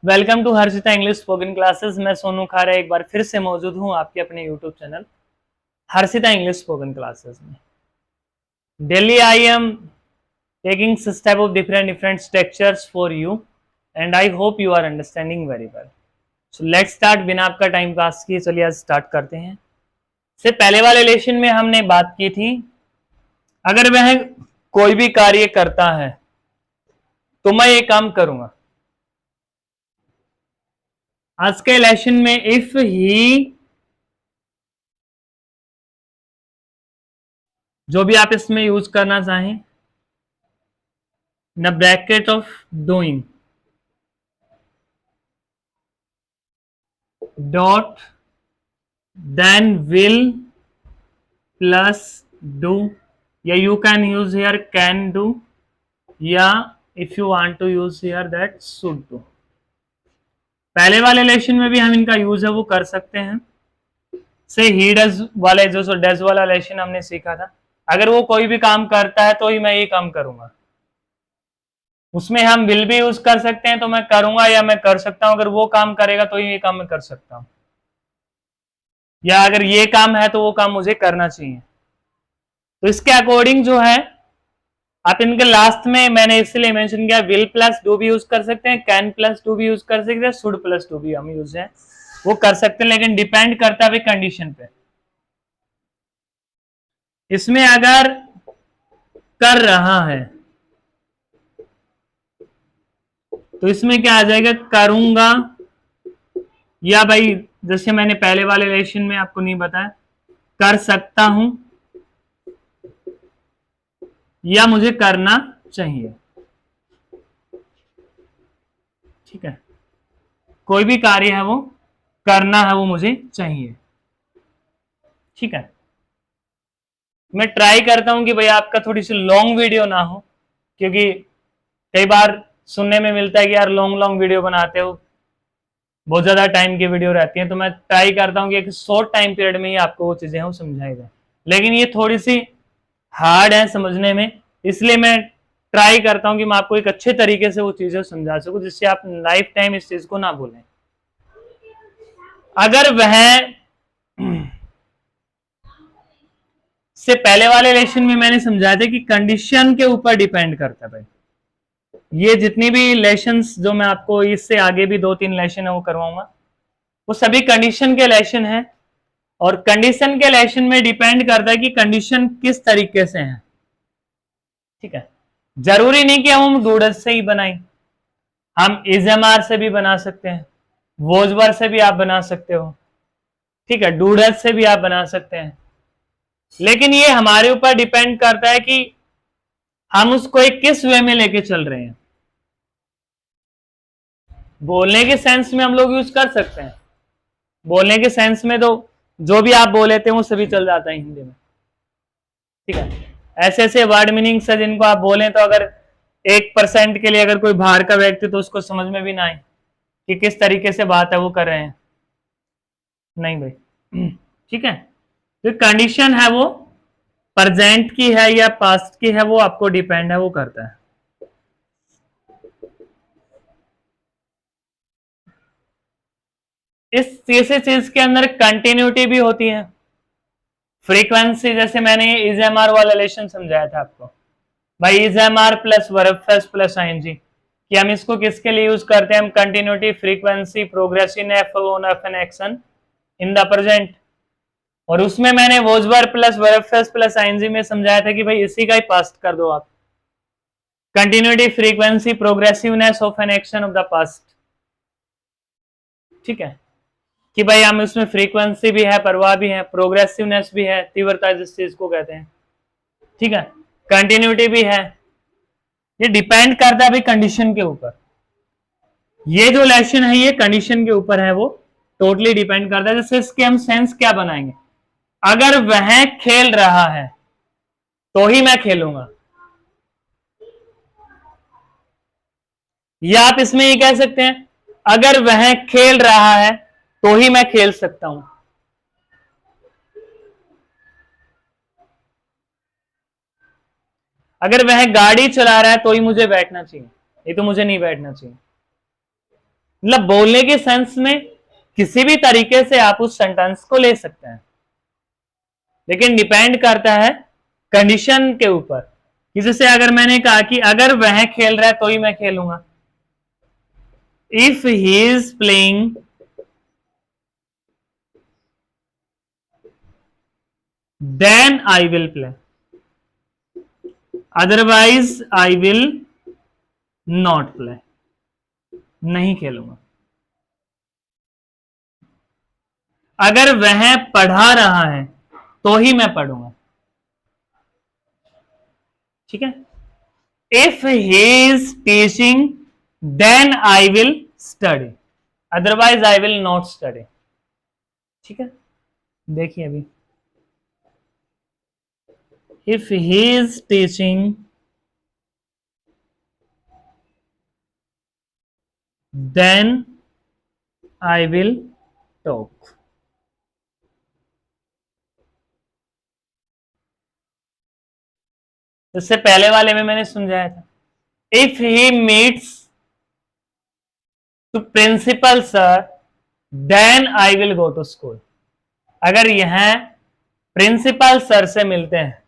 Welcome to Harshita English spoken classes. मैं सोनू खारा एक बार फिर से मौजूद हूं आपके अपने YouTube channel Harshita English spoken classes में। Daily I am taking such type of different structures for you and I hope you are understanding very well. So let's start बिना आपका टाइम पास किए चलिए आज स्टार्ट करते हैं। से पहले वाले लेसन में हमने बात की थी, अगर वह कोई भी कार्य करता है तो मैं ये काम करूंगा। आज के लेसन में इफ ही, जो भी आप इसमें यूज करना चाहें, न bracket of doing dot then will plus do, या you can use here can do, या if you want to use here that should do. पहले वाले लेसन में भी हम इनका यूज है वो कर सकते हैं। से ही डज वाले जो डज वाला लेसन हमने सीखा था, अगर वो कोई भी काम करता है तो ही मैं ये काम करूंगा, उसमें हम विल भी यूज कर सकते हैं, तो मैं करूंगा या मैं कर सकता हूं। अगर वो काम करेगा तो ही ये काम मैं कर सकता हूं, या अगर ये काम है तो वो काम मुझे करना चाहिए। तो इसके अकॉर्डिंग जो है आप इनके लास्ट में मैंने इसलिए मेंशन किया, विल प्लस डू भी यूज कर सकते हैं, कैन प्लस डू भी यूज कर सकते हैं, शुड प्लस डू भी हम यूज है वो कर सकते हैं, लेकिन डिपेंड करता है कंडीशन पे। इसमें अगर कर रहा है तो इसमें क्या आ जाएगा, करूंगा, या भाई जैसे मैंने पहले वाले लेसन में आपको नहीं बताया, कर सकता हूं या मुझे करना चाहिए। ठीक है, कोई भी कार्य है वो करना है वो मुझे चाहिए। ठीक है, मैं ट्राई करता हूं कि भाई आपका थोड़ी सी लॉन्ग वीडियो ना हो, क्योंकि कई बार सुनने में मिलता है कि यार लॉन्ग लॉन्ग वीडियो बनाते हो, बहुत ज्यादा टाइम की वीडियो रहती है। तो मैं ट्राई करता हूं कि एक शॉर्ट टाइम पीरियड में ही आपको वो चीजें समझाई जाए, लेकिन ये थोड़ी सी हार्ड है समझने में, इसलिए मैं ट्राई करता हूं कि मैं आपको एक अच्छे तरीके से वो चीजें समझा सकूं जिससे आप लाइफ टाइम इस चीज को ना भूलें। अगर वह से पहले वाले लेसन में मैंने समझाया था कि कंडीशन के ऊपर डिपेंड करता है भाई। ये जितनी भी लेसन्स जो मैं आपको इससे आगे भी 2-3 लेसन है वो करवाऊंगा, वो सभी कंडीशन के लेसन है, और कंडीशन के लेसन में डिपेंड करता है कि कंडीशन किस तरीके से है। ठीक है, जरूरी नहीं कि हम डूडस से ही बनाएं, हम इजएमआर से भी बना सकते हैं, वोजवर से भी आप बना सकते हो, ठीक है, डूडस से भी आप बना सकते हैं, लेकिन ये हमारे ऊपर डिपेंड करता है कि हम उसको एक किस वे में लेके चल रहे हैं। बोलने के सेंस में हम लोग यूज कर सकते हैं, बोलने के सेंस में तो जो भी आप बोले थे वो सभी चल जाता है हिंदी में। ठीक है, ऐसे ऐसे वर्ड मीनिंग्स है जिनको आप बोलें तो अगर 1% के लिए अगर कोई बाहर का व्यक्ति तो उसको समझ में भी ना आए कि किस तरीके से बात है वो कर रहे हैं, नहीं भाई। ठीक है, तो कंडीशन है वो प्रेजेंट की है या पास्ट की है, वो आपको डिपेंड है, वो करता है। इस तीसरी चीज के अंदर कंटिन्यूटी भी होती है, फ्रीक्वेंसी। जैसे मैंने इज एम आर वाला लेसन समझाया था आपको, भाई is am are plus verb phrase plus ING, कि हम इसको किसके लिए यूज करते हैं, हम continuity, frequency, progressive of an action in the present. और उसमें मैंने was verb plus verb phrase plus ING में समझाया था कि भाई इसी का ही पास्ट कर दो आप, continuity, frequency, progressiveness of an action of the past. ठीक है, कि भाई हम इसमें फ्रीक्वेंसी भी है, परवाह भी है, प्रोग्रेसिवनेस भी है, तीव्रता जिस चीज को कहते हैं, ठीक है, कंटिन्यूटी भी है। ये डिपेंड करता है भाई कंडीशन के ऊपर। ये जो लेसन है ये कंडीशन के ऊपर है, वो टोटली डिपेंड करता है। जैसे इसके हम सेंस क्या बनाएंगे, अगर वह खेल रहा है तो ही मैं खेलूंगा, या आप इसमें ये कह सकते हैं अगर वह खेल रहा है तो ही मैं खेल सकता हूं। अगर वह गाड़ी चला रहा है तो ही मुझे बैठना चाहिए, ये तो मुझे नहीं बैठना चाहिए। मतलब बोलने के सेंस में किसी भी तरीके से आप उस सेंटेंस को ले सकते हैं, लेकिन डिपेंड करता है कंडीशन के ऊपर कि जैसे अगर मैंने कहा कि अगर वह खेल रहा है तो ही मैं खेलूंगा, if he is playing then I will play, otherwise I will not play, नहीं खेलूंगा। अगर वह पढ़ा रहा है तो ही मैं पढ़ूंगा, ठीक है। If he is teaching then I will study, otherwise I will not study, ठीक है। देखिए अभी, if he is teaching then I will talk, इससे पहले वाले में मैंने समझाया था, if he meets to principal sir then I will go to school, अगर यह प्रिंसिपल सर से मिलते हैं,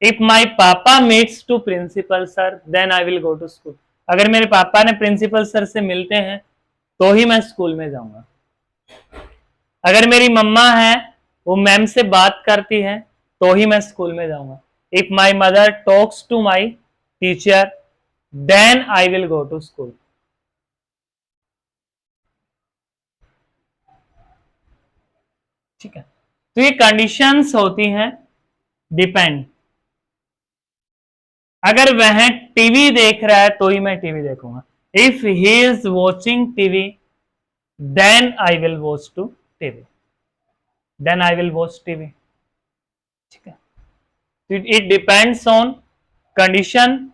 if my papa meets to principal sir then I will go to school, अगर मेरे पापा ने प्रिंसिपल सर से मिलते हैं तो ही मैं स्कूल में जाऊंगा। अगर मेरी मम्मा है वो मैम से बात करती है तो ही मैं स्कूल में जाऊंगा, if my mother talks to my teacher then I will go to school, ठीक है। तो ये कंडीशंस होती हैं डिपेंड, अगर वह टीवी देख रहा है तो ही मैं टीवी देखूंगा, if he is watching TV then I will watch to TV, then I will watch TV, ठीक है। इट डिपेंड्स ऑन कंडीशन,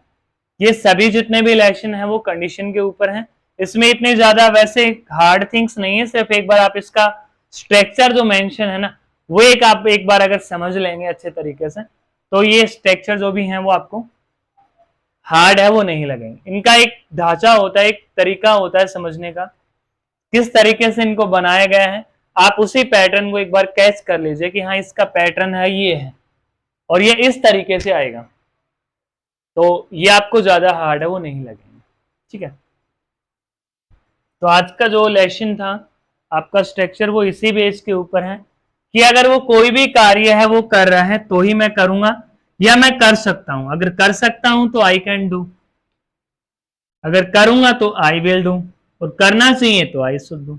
ये सभी जितने भी इलेक्शन है वो कंडीशन के ऊपर है, इसमें इतने ज्यादा वैसे हार्ड थिंग्स नहीं है, सिर्फ एक बार आप इसका स्ट्रक्चर जो मेंशन है ना वो आप एक बार अगर समझ लेंगे अच्छे तरीके से तो ये स्ट्रक्चर जो भी है वो आपको हार्ड है वो नहीं लगेंगे। इनका एक ढांचा होता है, एक तरीका होता है समझने का, किस तरीके से इनको बनाया गया है, आप उसी पैटर्न को एक बार कैच कर लीजिए कि हाँ इसका पैटर्न है ये है और ये इस तरीके से आएगा, तो ये आपको ज्यादा हार्ड है वो नहीं लगेंगे, ठीक है। तो आज का जो लेसन था आपका स्ट्रक्चर वो इसी बेस के ऊपर है कि अगर वो कोई भी कार्य है वो कर रहा है तो ही मैं करूंगा या मैं कर सकता हूं, अगर कर सकता हूं तो आई कैन डू, अगर करूंगा तो आई विल डू, और करना चाहिए तो आई शुड डू,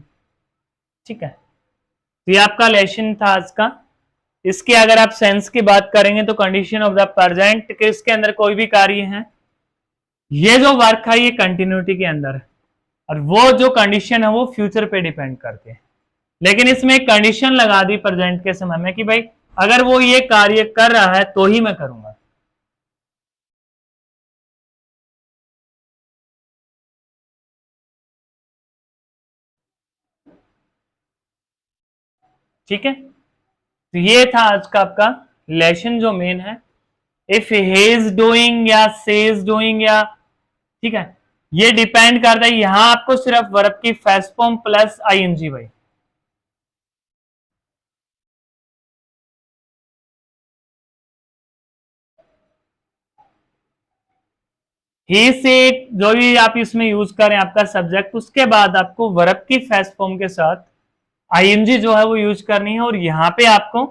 ठीक है। तो ये आपका लेसन था आज का। इसके अगर आप सेंस की बात करेंगे तो कंडीशन ऑफ द प्रेजेंट के इसके अंदर कोई भी कार्य है, ये जो वर्क है ये कंटिन्यूटी के अंदर है और वो जो कंडीशन है वो फ्यूचर पे डिपेंड करते हैं, लेकिन इसमें एक कंडीशन लगा दी प्रेजेंट के समय में कि भाई अगर वो ये कार्य कर रहा है तो ही मैं करूंगा, ठीक है। तो ये था आज का आपका लेसन जो मेन है, इफ ही इज डूइंग या से इज डूइंग या, ठीक है, ये डिपेंड करता है, यहां आपको सिर्फ वर्ब की फर्स्ट फॉर्म प्लस आईएनजी भाई, ही से जो भी आप इसमें यूज करें आपका सब्जेक्ट, उसके बाद आपको वर्ब की फर्स्ट फॉर्म के साथ आईएनजी जो है वो यूज करनी है, और यहां पे आपको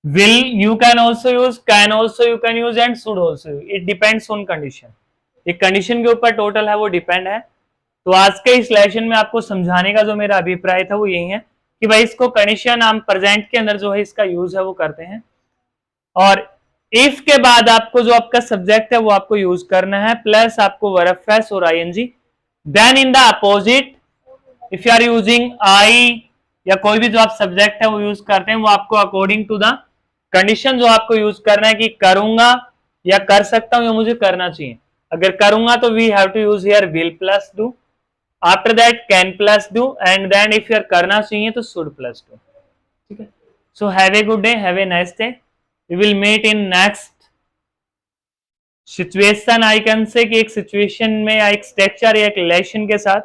will you can also use, can also you can use and should also use, it depends on condition, एक कंडीशन के ऊपर टोटल है वो डिपेंड है। तो आज के इस लेसन में आपको समझाने का जो मेरा अभिप्राय था वो यही है कि भाई इसको कंडीशन हम प्रेजेंट के अंदर जो है इसका यूज है वो करते हैं, और इफ के बाद आपको जो आपका सब्जेक्ट है वो आपको यूज करना है प्लस आपको वर्ब फ्रेज और ING, then in the opposite if you are using I या कोई भी जो आप सब्जेक्ट है वो यूज करते हैं वो आपको अकॉर्डिंग टू द कंडीशन जो आपको यूज करना है कि करूंगा या कर सकता हूं या मुझे करना चाहिए, अगर करूंगा तो we have to use here will plus do, after that can plus do, and then if you are करना चाहिए तो शुड प्लस डू, ठीक है। So have a good day, have a nice day, we will meet in next situation, I can say कि एक situation में या एक स्ट्रक्चर या एक लेसन के साथ।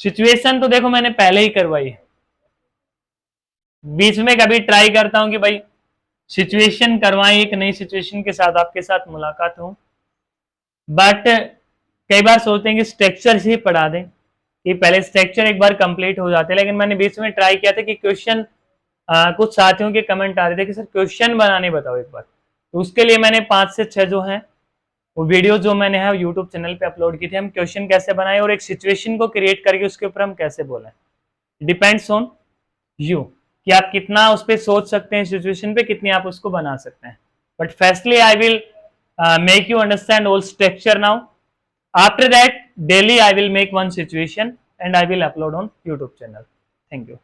सिचुएशन तो देखो मैंने पहले ही करवाई है, बीच में कभी ट्राई करता हूं कि भाई सिचुएशन करवाएं, एक नई सिचुएशन के साथ आपके साथ मुलाकात हो, बट कई बार सोचते हैं कि स्ट्रक्चर ही पढ़ा दें कि पहले स्ट्रक्चर एक बार कंप्लीट हो जाते हैं। लेकिन मैंने बीच में ट्राई किया था कि क्वेश्चन, कुछ साथियों के कमेंट आ रहे थे कि सर क्वेश्चन बनाने बताओ एक बार, तो उसके लिए मैंने 5 से 6 जो है वो वीडियो जो मैंने है यूट्यूब चैनल पे अपलोड की थी, हम क्वेश्चन कैसे बनाए और एक सिचुएशन को क्रिएट करके उसके ऊपर हम कैसे बोलें। डिपेंड्स ऑन यू कि आप कितना उस पर सोच सकते हैं, सिचुएशन पे कितनी आप उसको बना सकते हैं। But firstly I will make you understand all structure now. After that, daily I will make one situation and I will upload on YouTube channel. Thank you.